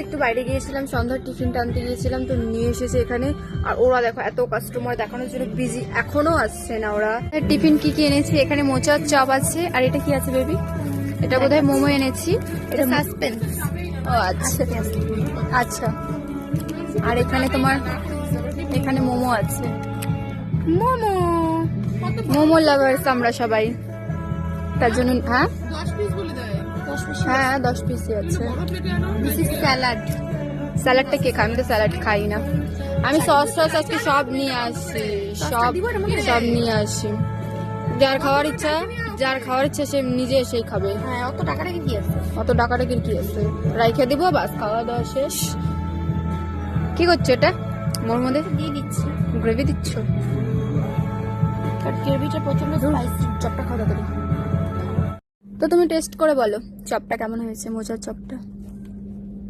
একটু বাইরে গিয়েছিলাম, সন্ধ্যার টিফিনটা আনতে গিয়েছিলাম, তো নিয়ে এসেছে এখানে। আর ওরা দেখো এত কাস্টমার দেখানোর জন্য বিজি, এখনো আসছে না ওরা। টিফিন কি কি এনেছি, এখানে মোচার চপ আছে, আর এটা কি আছে বেবি? এটা বোধহয় মোমো এনেছি। এটা সাসপেন্স। ও আচ্ছা আচ্ছা। আর এখানে তোমার এখানে মোমো আছে। মোমো মোমো লাভার্স আমরা সবাই, তার জন্য। হ্যাঁ হ্যাঁ 10 পিসই আছে। স্যালাড, স্যালাডটা কে খায়? আমি তো স্যালাড খাই না। আমি সস টস আজকে সব নিয়ে আসি, সব নিয়ে আসি। যার খাওয়ার ইচ্ছা সে নিজে এসেই খাবে। হ্যাঁ অত টাকাটা কি আছে? অত টাকাটা কি আছে? রাইখে দিব, বাস খাওয়া দাওয়া শেষ। কি করছো এটা? মোর মধ্যে দিয়ে দিচ্ছি, গ্রেভি দিচ্ছ? গ্রেভিটা প্রচন্ড স্পাইসি। চপটা খাওয়া করি তো, তুমি টেস্ট করে বলো চপটা কেমন হয়েছে, মোচার চপটা।